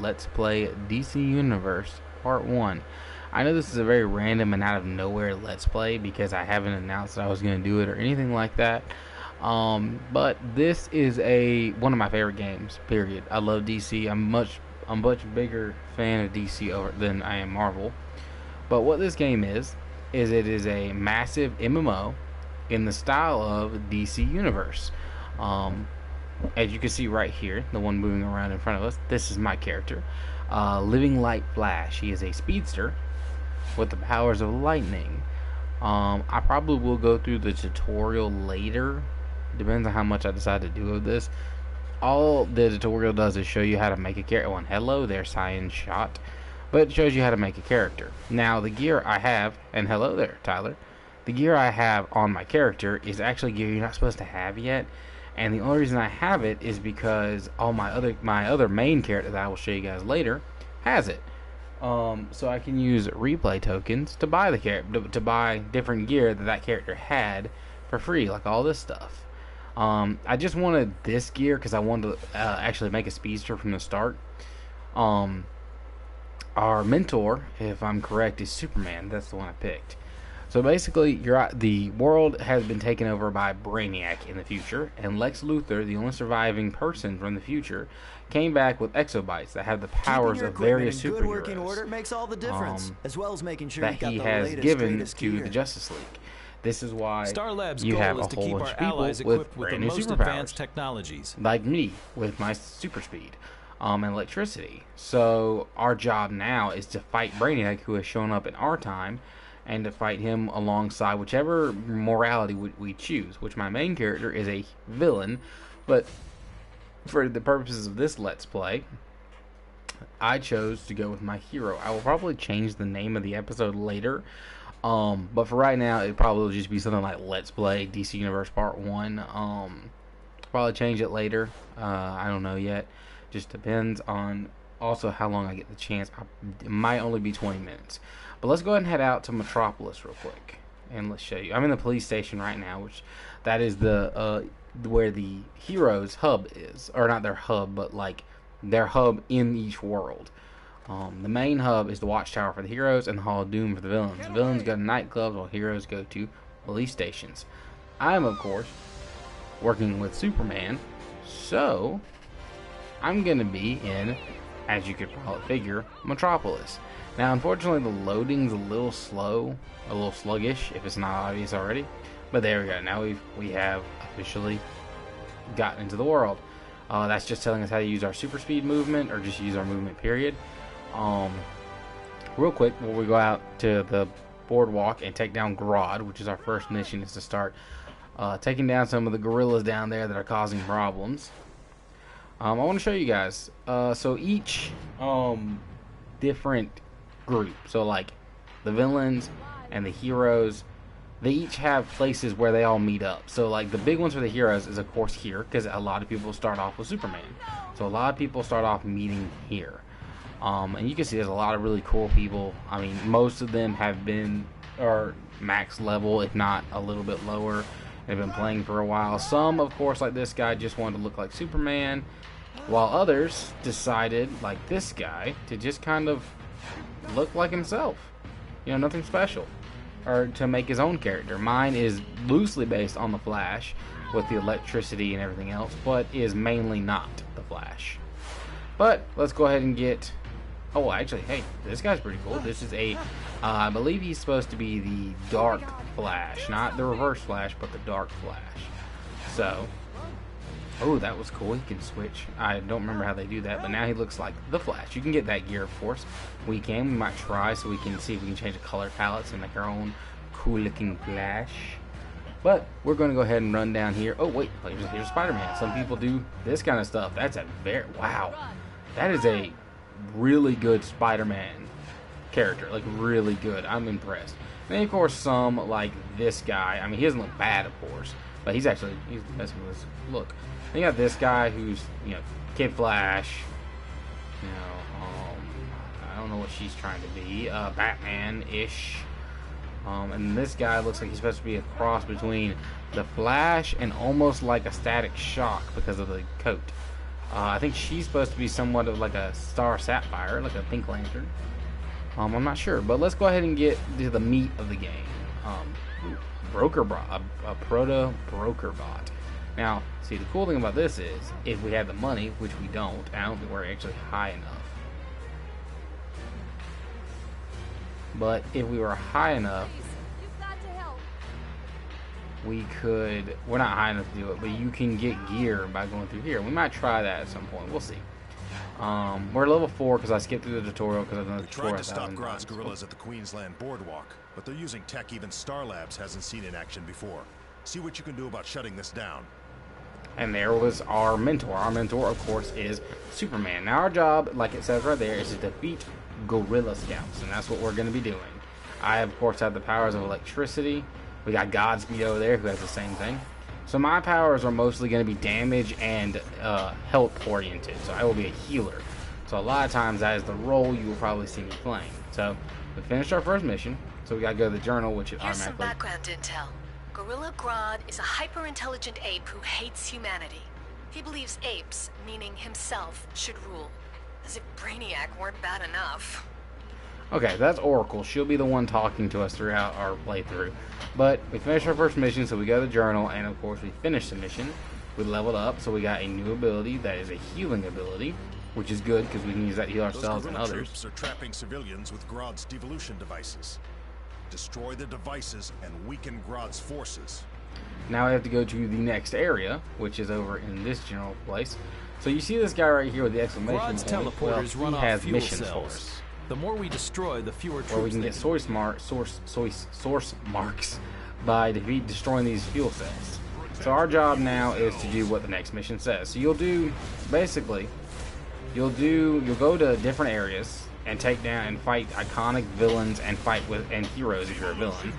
Let's Play DC Universe Part 1. I know this is a very random and out of nowhere Let's Play because I haven't announced that I was going to do it or anything like that. But this is one of my favorite games, period. I love DC. I'm a much bigger fan of DC than I am Marvel. But what this game is it is a massive MMO in the style of DC Universe. As you can see right here, the one moving around in front of us, this is my character, Living Light Flash. He is a speedster with the powers of lightning. I probably will go through the tutorial later. Depends on how much I decide to do of this. All the tutorial does is show you how to make a character. Well, hello there, Cyan Shot. But it shows you how to make a character. Now, the gear I have, and hello there, Tyler. The gear I have on my character is actually gear you're not supposed to have yet. And the only reason I have it is because all my other main character that I will show you guys later has it. So I can use replay tokens to buy to buy different gear that character had for free, like all this stuff. I just wanted this gear because I wanted to actually make a speedster from the start. Our mentor, if I'm correct, is Superman. That's the one I picked. So basically, the world has been taken over by Brainiac in the future, and Lex Luthor, the only surviving person from the future, came back with exobytes that have the powers of various superheroes. Good working order makes all the difference, as well as making sure that he has given to the Justice League. This is why you have a whole bunch of people with brand new superpowers, technologies, like me with my super speed and electricity. So our job now is to fight Brainiac, who has shown up in our time, and to fight him alongside whichever morality we choose, which my main character is a villain, but for the purposes of this Let's Play, I chose to go with my hero. I will probably change the name of the episode later, but for right now, it probably will just be something like Let's Play DC Universe Part 1. Probably change it later. I don't know yet. Just depends on also how long I get the chance. It might only be 20 minutes. But let's go ahead and head out to Metropolis real quick, and let's show you. I'm in the police station right now, which that is the where the heroes' hub is, or not their hub, but like their hub in each world. The main hub is the Watchtower for the heroes and the Hall of Doom for the villains. The villains go to nightclubs while heroes go to police stations. I am, of course, working with Superman, so I'm gonna be in, as you could probably figure, Metropolis. Now, unfortunately, the loading's a little slow, a little sluggish, if it's not obvious already. But there we go. Now we have officially gotten into the world. That's just telling us how to use our super speed movement, or just use our movement, period. Real quick, before we go out to the boardwalk and take down Grodd, which is our first mission, is to start taking down some of the gorillas down there that are causing problems. I want to show you guys. So each different group, so like the villains and the heroes, they each have places where they all meet up. So like the big ones for the heroes is of course here, because a lot of people start off with Superman, so a lot of people start off meeting here. And you can see there's a lot of really cool people. I mean, most of them have been or max level, if not a little bit lower, and have been playing for a while. Some, of course, like this guy, just wanted to look like Superman, while others decided, like this guy, to just kind of look like himself, you know, nothing special, or to make his own character. Mine is loosely based on the Flash with the electricity and everything else, but is mainly not the Flash. But let's go ahead and get, oh, actually, hey, this guy's pretty cool. This is I believe he's supposed to be the Dark Flash, not the Reverse Flash, but the Dark Flash. So, oh, that was cool. He can switch. I don't remember how they do that, but now he looks like the Flash. You can get that gear, of course. We might try, so we can see if we can change the color palettes and make our own cool-looking Flash. But we're going to go ahead and run down here. Oh, wait, here's Spider-Man. Some people do this kind of stuff. That's wow. That is a really good Spider-Man character. Like, really good. I'm impressed. And then, of course, some, like this guy. I mean, he doesn't look bad, of course, but he's messing with his look. Then you got this guy who's, you know, Kid Flash. You know, I don't know what she's trying to be. Batman-ish. And this guy looks like he's supposed to be a cross between the Flash and almost like a Static Shock because of the coat. I think she's supposed to be somewhat of like a star sapphire, like a pink lantern. I'm not sure, but let's go ahead and get to the meat of the game. Broker bot, a proto broker bot. Now, see, the cool thing about this is, if we had the money, which we don't, I don't think we're actually high enough. But if we were high enough, we could. We're not high enough to do it, but you can get gear by going through here. We might try that at some point. We'll see. We're level 4 because I skipped through the tutorial because I've done the tutorial. We tried to stop Grodd's guerrillas at the Queensland Boardwalk, but they're using tech even Star Labs hasn't seen in action before. See what you can do about shutting this down. And there was our mentor. Our mentor, of course, is Superman. Now our job, like it says right there, is to defeat Gorilla Scouts, and that's what we're going to be doing. I, of course, have the powers of electricity. We got Godspeed over there, who has the same thing. So my powers are mostly going to be damage and health oriented. So I will be a healer. So a lot of times that is the role you will probably see me playing. So we finished our first mission. So we got to go to the journal, which is Here's automatically. some background intel. Gorilla Grodd is a hyper-intelligent ape who hates humanity. He believes apes, meaning himself, should rule. As if Brainiac weren't bad enough. Okay, that's Oracle. She'll be the one talking to us throughout our playthrough. But we finished our first mission, so we got the journal, and of course we finished the mission. We leveled up, so we got a new ability that is a healing ability, which is good because we can use that to heal ourselves and others. Troops are trapping civilians with Grodd's devolution devices. Destroy the devices and weaken Grodd's forces. Now we have to go to the next area, which is over in this general place. So you see this guy right here with the exclamation Grodd's point. teleporters Well, run he off has fuel missions for cells. us. The more we destroy, the fewer troops Or we can get source marks by destroying these fuel cells. So our job now is to do what the next mission says. So you'll do, basically, you'll go to different areas and take down and fight iconic villains and fight with heroes if you're a villain,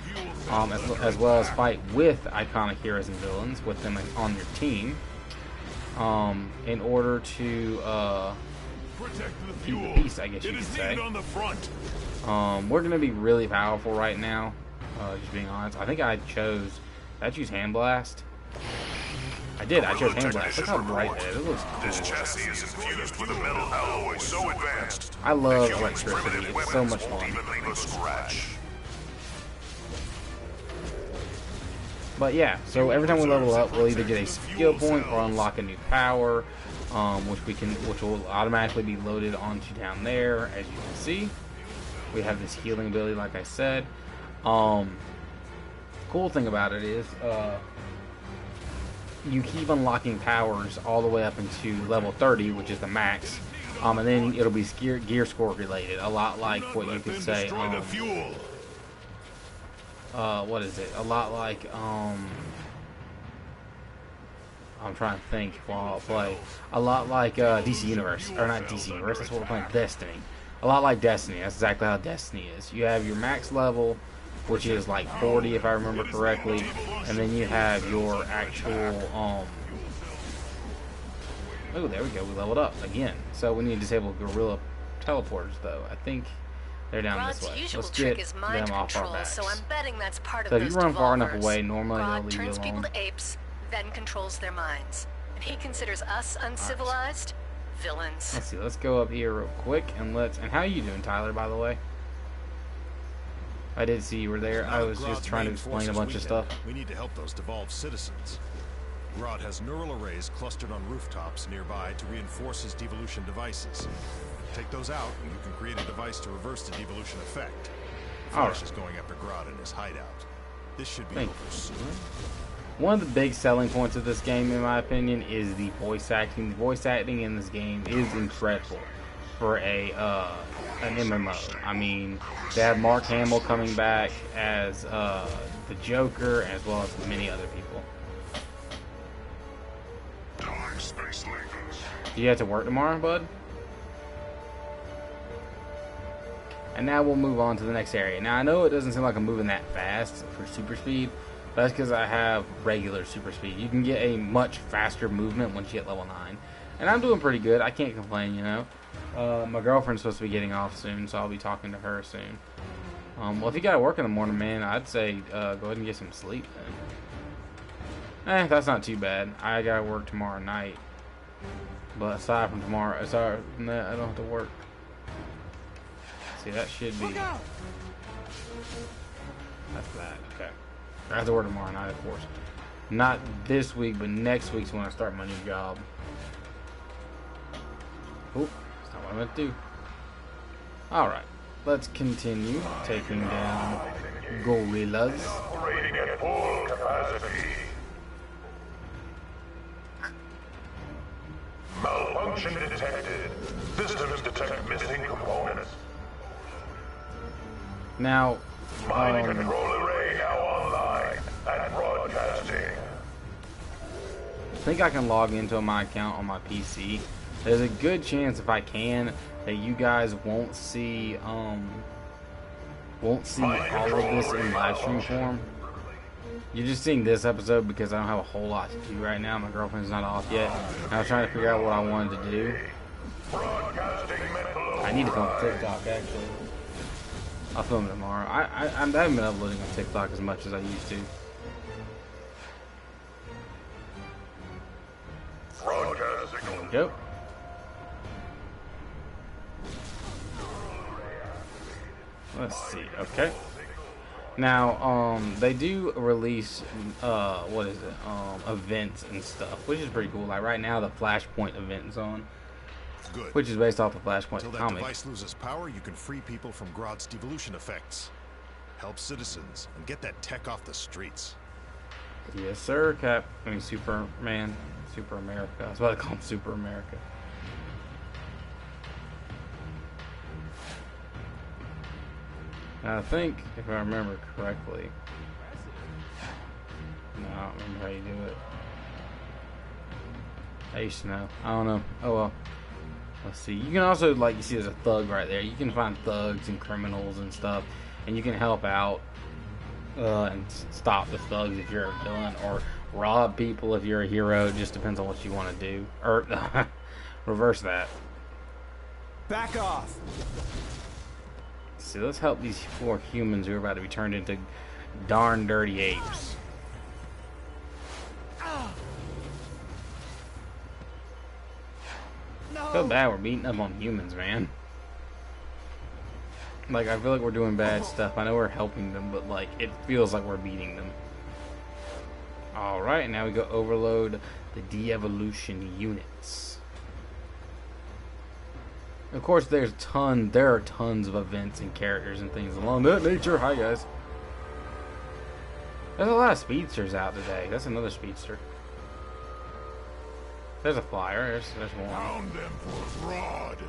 as well as fight with iconic heroes and villains with them on your team, in order to keep the peace, I guess you could say. We're gonna be really powerful right now. Just being honest, I think I chose Hand Blast. I did. I chose Hand Blast. Look how bright that is. It looks cool. This chassis is infused with a metal alloy so advanced. I love electricity. It's so much fun. Even leave a scratch. But yeah, so every time we level up, we'll either get a skill point or unlock a new power, which will automatically be loaded onto down there. As you can see, we have this healing ability, like I said. Cool thing about it is, you keep unlocking powers all the way up into level 30, which is the max, and then it'll be gear score related, a lot like what you could say. What is it? A lot like I'm trying to think while I play. A lot like DC Universe, or not DC Universe. That's what we're playing. Destiny. A lot like Destiny. That's exactly how Destiny is. You have your max level, which is like 40 if I remember correctly, and then you have your actual oh, there we go. We leveled up again. So we need to disable gorilla teleporters, though. I think they're down this way. Let's get them off our backs. So I'm betting that's part So of if you run far enough away, normally they'll Grodd leave you turns alone. people to apes, then controls their minds. And he considers us uncivilized villains. Let's see. Let's go up here real quick and let's. And how are you doing, Tyler? By the way, I did see you were there. I was just trying to explain a bunch of stuff. We need to help those devolved citizens. Grodd has neural arrays clustered on rooftops nearby to reinforce his devolution devices. Take those out, and you can create a device to reverse the devolution effect. Flash is going after Grodd in his hideout. This should be over soon. One of the big selling points of this game, in my opinion, is the voice acting. The voice acting in this game is incredible for an MMO. I mean, they have Mark Hamill coming back as the Joker, as well as many other people. Do you have to work tomorrow, bud? And now we'll move on to the next area. Now I know it doesn't seem like I'm moving that fast for super speed, but that's because I have regular super speed. You can get a much faster movement once you get level 9. And I'm doing pretty good. I can't complain, you know. My girlfriend's supposed to be getting off soon, so I'll be talking to her soon. Well, if you gotta work in the morning, man, I'd say go ahead and get some sleep then. That's not too bad. I gotta work tomorrow night. But aside from tomorrow, sorry, no, I don't have to work. See, that should be. That's that. Okay. I have to work tomorrow night, of course. Not this week, but next week's when I start my new job. Oop, that's not what I meant to do. Alright, let's continue taking down gorillas. Operating at full capacity. Malfunction detected. Systems detect missing components. Now, Mining control array now online and broadcasting. I think I can log into my account on my PC. There's a good chance, if I can, that you guys won't see all of this in live stream form. You're just seeing this episode because I don't have a whole lot to do right now. My girlfriend's not off yet. And I was trying to figure out what I wanted to do. I need to film TikTok, actually. I'll film it tomorrow. I haven't been uploading on TikTok as much as I used to. There we go. Let's see. Okay. Now, they do release, what is it? Events and stuff, which is pretty cool. Like right now, the Flashpoint event is on. Good. Which is based off the Flashpoint Until that comic. device loses power, you can free people from Grodd's devolution effects. Help citizens and get that tech off the streets. Yes, sir, Cap. I mean, Superman. Super America. I was about to call him Super America. I think, if I remember correctly. No, I don't remember how you do it. I used to know. I don't know. Oh well. Let's see. You can also, like, you see there's a thug right there. You can find thugs and criminals and stuff. And you can help out and stop the thugs if you're a villain. Or rob people if you're a hero. It just depends on what you want to do. Or reverse that. Back off. See, let's help these 4 humans who are about to be turned into darn dirty apes. I feel bad we're beating up on humans, man. Like, I feel like we're doing bad stuff. I know we're helping them, but, like, it feels like we're beating them. Alright, now we go overload the de-evolution units. Of course, there are tons of events and characters and things along that nature. Hi, guys. There's a lot of speedsters out today. That's another speedster. There's a flyer. There's one. Found them for Grodd.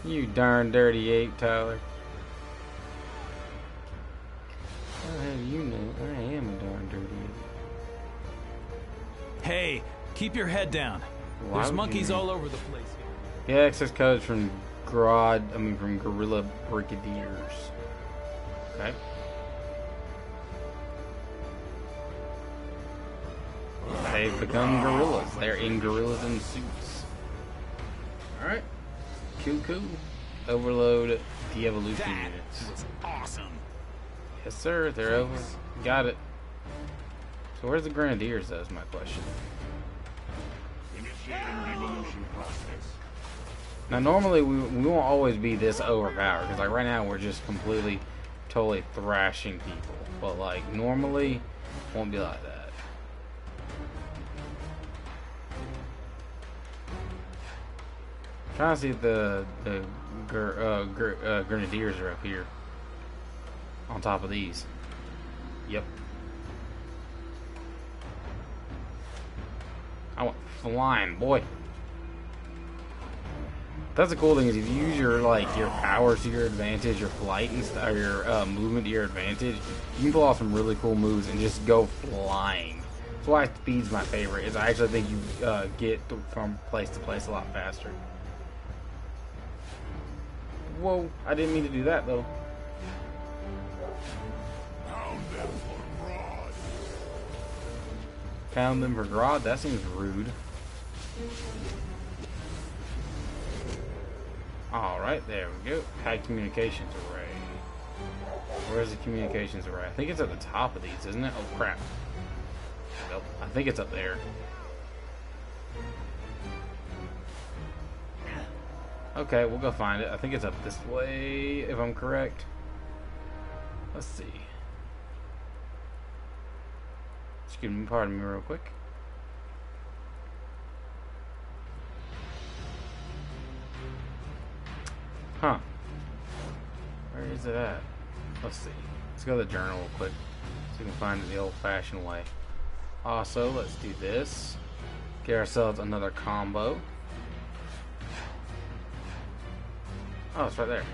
You darn dirty ape, Tyler. How have you know I am a darn dirty ape? Hey, keep your head down. Why There's would monkeys you- all over the place here. Yeah, access codes from from Gorilla Brigadiers. Okay. They've become gorillas. They're in gorillas in suits. Alright. Cool. Overload de-evolution That units. was awesome. Yes, sir. They're over. Got it. So where's the Grenadiers, though, is my question. Initiating devolution process. Now, normally, we won't always be this overpowered. Because, like, right now, we're just completely, totally thrashing people. But, like, normally, it won't be like that. Trying to see if the Grenadiers are up here. On top of these. Yep. I went flying, boy. That's the cool thing is if you use your your powers to your advantage, your flight and or your movement to your advantage, you can pull off some really cool moves and just go flying. That's why speed's my favorite. Is I actually think you get from place to place a lot faster. Whoa! I didn't mean to do that though. Found them for Grodd. Found them for Grodd? That seems rude. Alright, there we go. High communications array. Where's the communications array? I think it's at the top of these, isn't it? Oh crap. Nope. I think it's up there. Okay, we'll go find it. I think it's up this way, if I'm correct. Let's see. Excuse me, pardon me real quick. Huh. Where is it at? Let's see. Let's go to the journal real quick so we can find it the old-fashioned way. Also, let's do this. Get ourselves another combo. Oh, it's right there.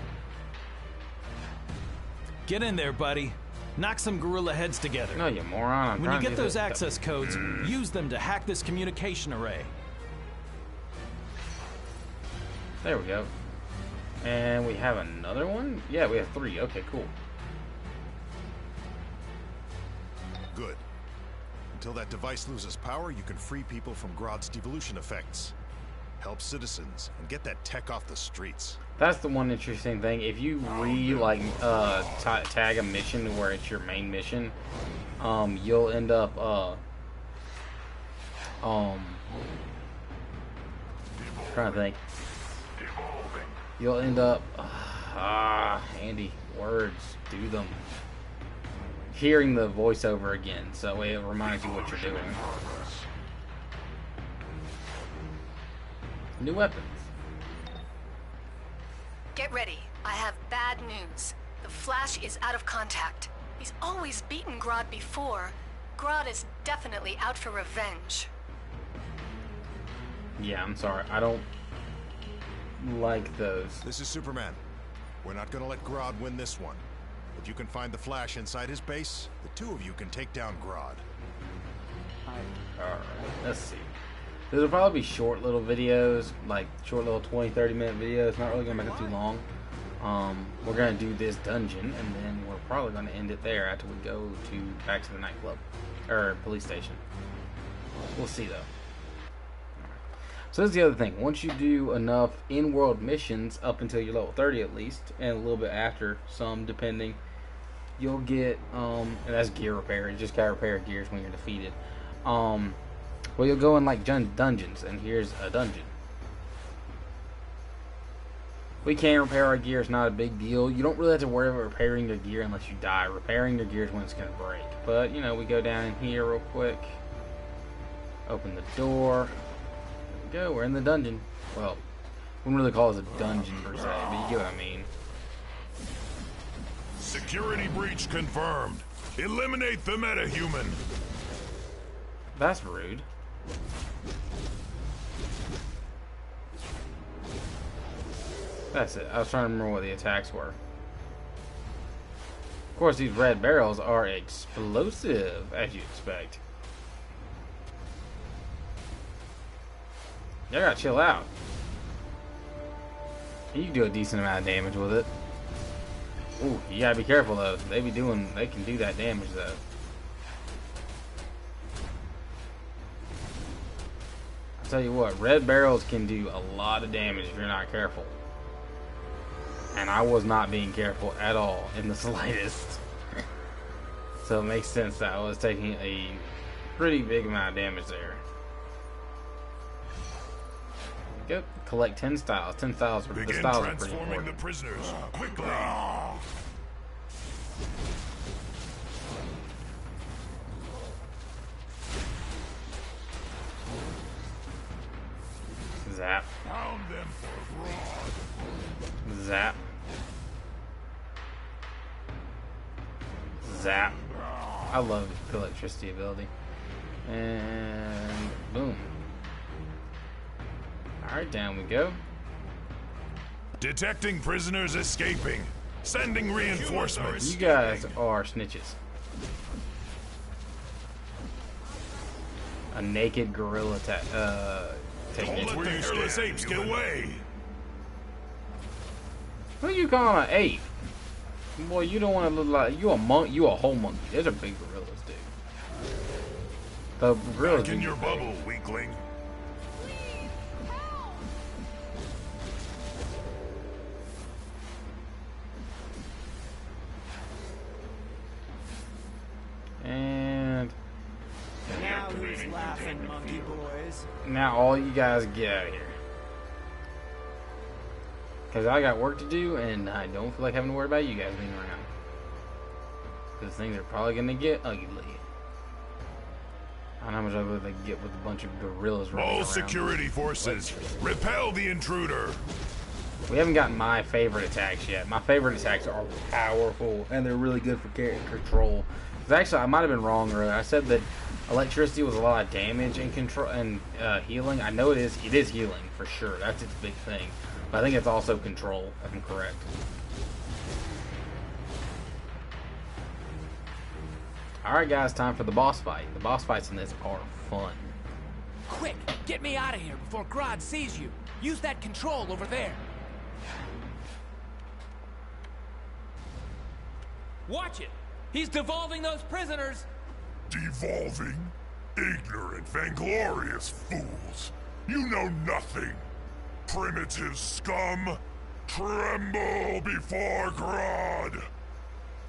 Get in there, buddy. Knock some gorilla heads together. No, you moron. When you get those access codes, use them to hack this communication array. There we go. And we have another one? Yeah, we have 3. Okay, cool. Good. Until that device loses power, you can free people from Grodd's devolution effects. Help citizens and get that tech off the streets. That's the one interesting thing. If you tag a mission to where it's your main mission, you'll end up trying to think. You'll end up Andy, words, do them. Hearing the voiceover again, so it reminds you what you're doing. New weapons. Get ready. I have bad news. The Flash is out of contact. He's always beaten Grodd before. Grodd is definitely out for revenge. Yeah, I'm sorry. I don't like those. This is Superman. We're not gonna let Grodd win this one. If you can find the Flash inside his base, the 2 of you can take down Grodd. Alright, let's see. These will probably be short little videos, like short little 20-30 minute videos. Not really gonna make it too long. We're gonna do this dungeon, and then we're probably gonna end it there after we go back to the nightclub or police station. We'll see though. So that's the other thing. Once you do enough in-world missions up until you're level 30 at least, and a little bit after, some depending, you'll get and that's gear repair. You just gotta repair gears when you're defeated. Well, you'll go in like dungeons, and here's a dungeon. We can repair our gear, it's not a big deal. You don't really have to worry about repairing your gear unless you die. Repairing your gear is when it's going to break. But, you know, we go down in here real quick. Open the door. There we go, we're in the dungeon. Well, wouldn't really call this a dungeon per se, but you get what I mean. Security breach confirmed. Eliminate the metahuman. That's rude. That's it. I was trying to remember what the attacks were. Of course, these red barrels are explosive, as you expect. You gotta chill out. You can do a decent amount of damage with it. Ooh, you gotta be careful though. They can do that damage though. I'll tell you what, red barrels can do a lot of damage if you're not careful. And I was not being careful at all in the slightest. So it makes sense that I was taking a pretty big amount of damage there. Go collect 10 styles. 10 styles are Begin the styles are pretty transforming important. the prisoners quickly. Zap. Pound them for Grodd. Zap. Zap. I love the electricity ability. And boom. Alright, down we go. Detecting prisoners escaping. Sending reinforcements. You guys are snitches. A naked gorilla taking Don't it. let the hairless apes get away. Who you calling an ape? Boy, you don't want to look like you a monk. You a whole monkey. There's a big gorillas, dude. The gorillas. Back in do your big. bubble, weakling. laughing monkey boys. Now all you guys get out of here. Because I got work to do, and I don't feel like having to worry about you guys being around. Because things are probably going to get ugly. I don't know how much ugly they can get with a bunch of gorillas running All around. security forces, repel the intruder. We haven't gotten my favorite attacks yet. My favorite attacks are powerful, and they're really good for control. Because actually, I might have been wrong earlier. I said that electricity was a lot of damage and control and healing. I know it is. It is healing for sure. That's its big thing. But I think it's also control, if I'm correct. Alright guys, time for the boss fight. The boss fights in this are fun. Quick, get me out of here before Grodd sees you. Use that control over there. Watch it! He's devolving those prisoners! Devolving? Ignorant, vainglorious fools. You know nothing. Primitive scum. Tremble before Grodd.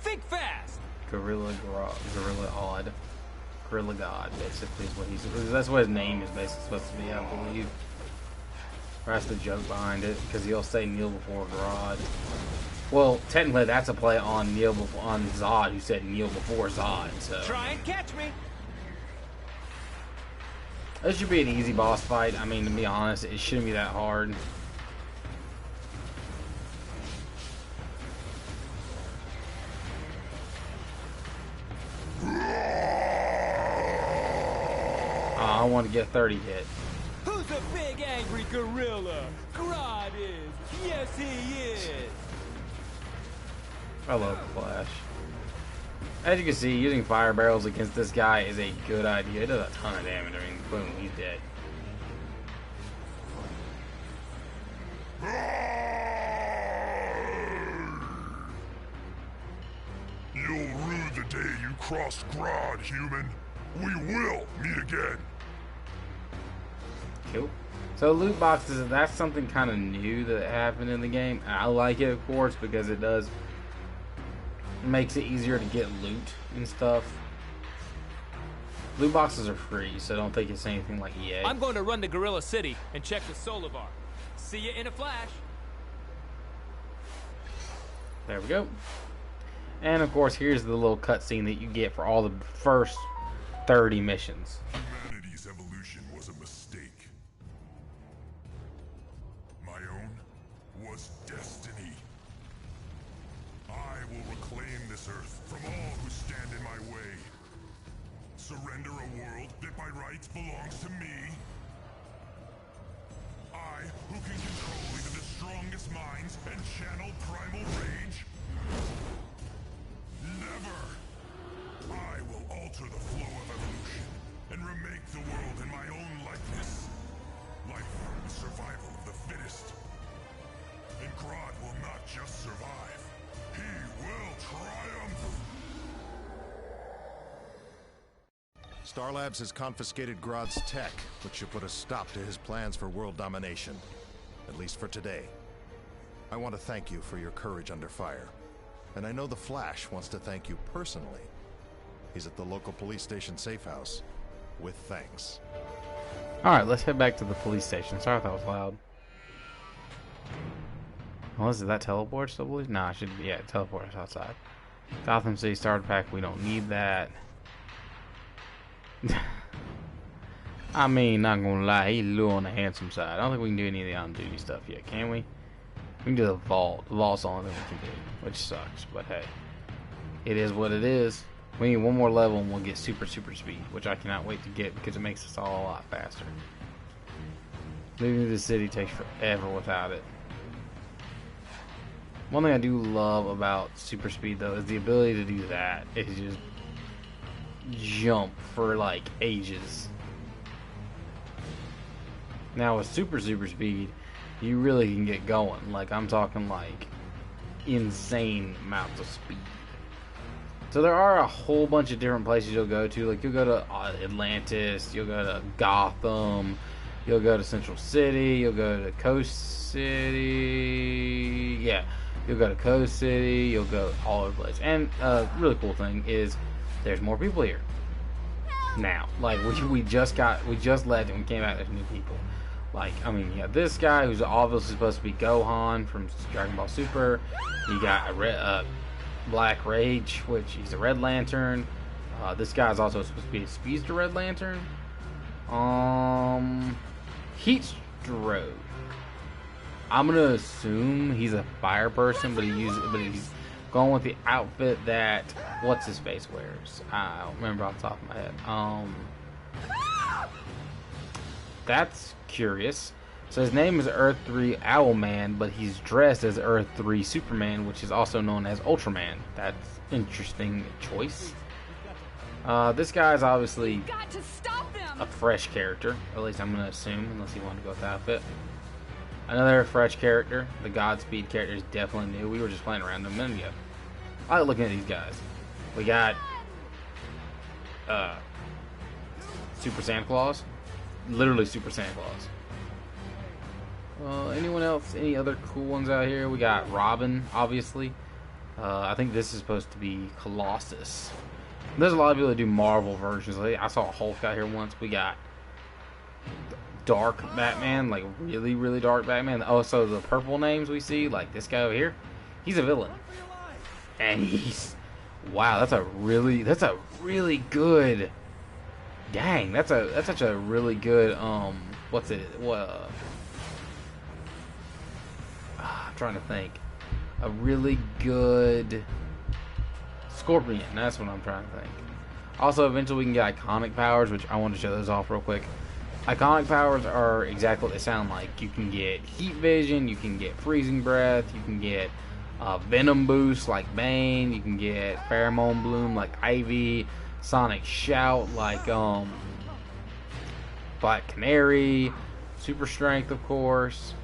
Think fast! Gorilla God, basically, is what he's. That's what his name is basically supposed to be, I believe. Or that's the joke behind it, because he'll say kneel before Grodd. Well, technically, that's a play on Zod, who said kneel before Zod. So Try and catch me! this should be an easy boss fight. I mean, to be honest, it shouldn't be that hard. I want to get 30 hit. Who's a big angry gorilla? Grodd is! Yes, he is! I love the Flash. As you can see, using fire barrels against this guy is a good idea. It does a ton of damage. I mean, boom, he's dead. You'll rue the day you crossed Grodd, human. We will meet again. Cool. So loot boxes, that's something kind of new that happened in the game. I like it, of course, because it does makes it easier to get loot and stuff. Loot boxes are free, so don't think it's anything like EA. I'm going to run to Gorilla City and check the Solivar. See you in a flash. There we go. And of course, here's the little cutscene that you get for all the first 30 missions. Humanity's evolution was a mistake. My own was destiny. I will reclaim this earth from all who stand in my way. Surrender a world that by rights belongs to me. I, who can control even the strongest minds and channel primal rage. Never. I will alter the flow of evolution and remake the world in my own likeness. Life, the survival of the fittest. And Grodd will not just survive. He will triumph! Star Labs has confiscated Grodd's tech, which should put a stop to his plans for world domination. At least for today. I want to thank you for your courage under fire. And I know the Flash wants to thank you personally. He's at the local police station safe house. With thanks. Alright, let's head back to the police station. Sorry if that was loud. Well, is that teleport still, believe? Nah, it should be. Yeah, teleport is outside. Gotham City starter pack. We don't need that. I mean, not gonna lie, he's a little on the handsome side. I don't think we can do any of the on-duty stuff yet, can we? We can do the vault. The vault's the only thing we can do, which sucks. But hey, it is what it is. We need one more level and we'll get super speed, which I cannot wait to get because it makes us all a lot faster. Leaving the city takes forever without it. One thing I do love about super speed though is the ability to do that. It just jump for like ages. Now with super speed, you really can get going. Like I'm talking like insane amounts of speed. So there are a whole bunch of different places you'll go to. Like you'll go to Atlantis, you'll go to Gotham, you'll go to Central City, you'll go to Coast City. Yeah, you'll go to Coast City, you'll go all over the place. And really cool thing is there's more people here. Help now. Like we just left and we came out as new people. Like, I mean, you got this guy who's obviously supposed to be Gohan from Dragon Ball Super. You got a Black Rage, which he's a Red Lantern. This guy's also supposed to be a Speedster Red Lantern. Heatstroke. I'm gonna assume he's a fire person, but he's going with the outfit that what's his face wears. I don't remember off the top of my head. That's curious. So his name is Earth 3 Owlman, but he's dressed as Earth 3 Superman, which is also known as Ultraman. That's interesting choice. This guy's obviously a fresh character. At least I'm gonna assume, unless he wanted to go with the outfit. Another fresh character. The Godspeed character is definitely new. We were just playing around a minute ago. I like looking at these guys. We got Super Santa Claus. Literally Super Santa Claus. Anyone else? Any other cool ones out here? We got Robin, obviously. I think this is supposed to be Colossus. There's a lot of people that do Marvel versions. I saw Hulk out here once. We got dark Batman, like really, really dark Batman. Also, the purple names we see, like this guy over here, he's a villain. And he's, wow, that's a really good, dang, that's such a really good, what's it, I'm trying to think, a really good Scorpion, that's what I'm trying to think. Also, eventually we can get iconic powers, which I want to show those off real quick. Iconic powers are exactly what they sound like. You can get heat vision, you can get freezing breath, you can get venom boost like Bane, you can get pheromone bloom like Ivy, sonic shout like Black Canary, super strength of course,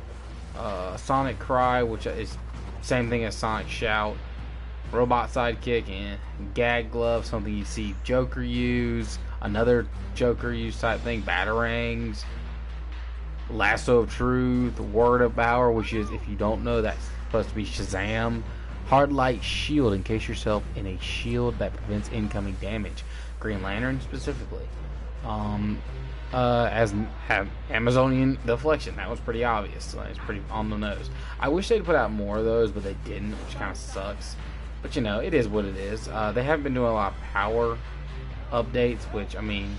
sonic cry, which is same thing as sonic shout, robot sidekick, and gag glove, something you see Joker use, another Joker use type thing, batarangs, lasso of truth, word of power, which is, if you don't know, that's supposed to be Shazam, hard light shield, encase yourself in a shield that prevents incoming damage, Green Lantern specifically, as Amazonian deflection. That was pretty obvious, so it's pretty on the nose. I wish they'd put out more of those, but they didn't, which kind of sucks. But you know, it is what it is. They have been doing a lot of power updates, which, I mean,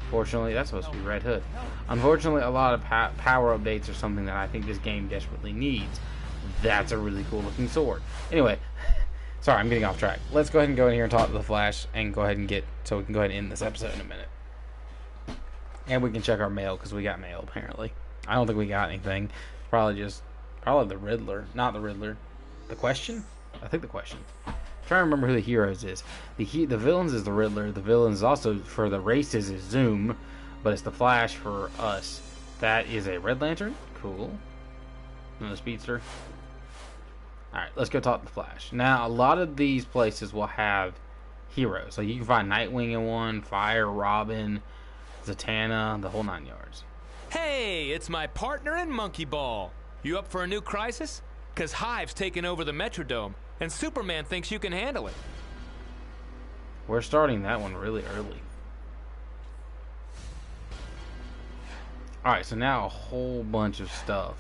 fortunately, that's supposed to be Red Hood. Unfortunately, a lot of power updates are something that I think this game desperately needs. That's a really cool looking sword. Anyway, sorry, I'm getting off track. Let's go ahead and go in here and talk to the Flash and go ahead and so we can go ahead and end this episode in a minute. And we can check our mail, because we got mail, apparently. I don't think we got anything. Probably the Riddler. Not the Riddler. The Question? I think the Question. I'm trying to remember who the heroes is. The villains is the Riddler. The villains also for the races is Zoom, but it's the Flash for us. That is a Red Lantern. Cool. And the Speedster. Alright, let's go talk to the Flash. Now, a lot of these places will have heroes. So you can find Nightwing in one, Fire, Robin, Zatanna, the whole 9 yards. Hey, it's my partner in Monkey Ball. You up for a new crisis? 'Cause Hive's taken over the Metrodome, and Superman thinks you can handle it. We're starting that one really early. Alright, so now a whole bunch of stuff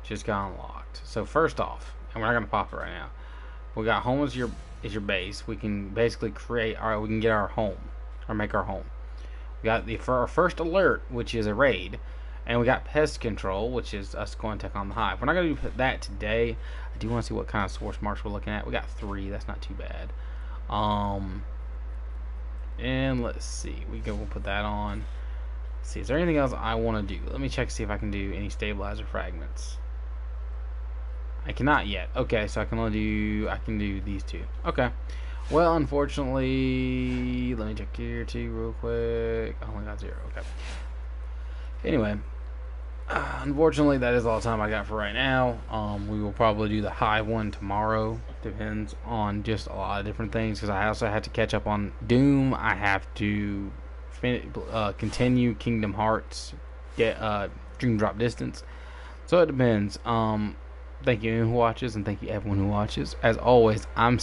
just got unlocked. So first off, and we're not going to pop it right now, we got home is your base. We can basically we can get our home, or make our home. We got our first alert, which is a raid. And we got pest control, which is us going to take on the hive. We're not going to do that today. I do want to see what kind of source marks we're looking at. We got 3. That's not too bad. And let's see. We'll put that on. Let's see, is there anything else I want to do? Let me check to see if I can do any stabilizer fragments. I cannot yet. Okay, so I can do these 2. Okay. Well, unfortunately, let me check here too real quick. I only got 0. Okay. Anyway, unfortunately, that is all the time I got for right now. We will probably do the hive one tomorrow. Depends on just a lot of different things, because I also have to catch up on Doom. I have to continue Kingdom Hearts, Dream Drop Distance. So it depends. Thank you who watches, and thank you everyone who watches. As always, I'm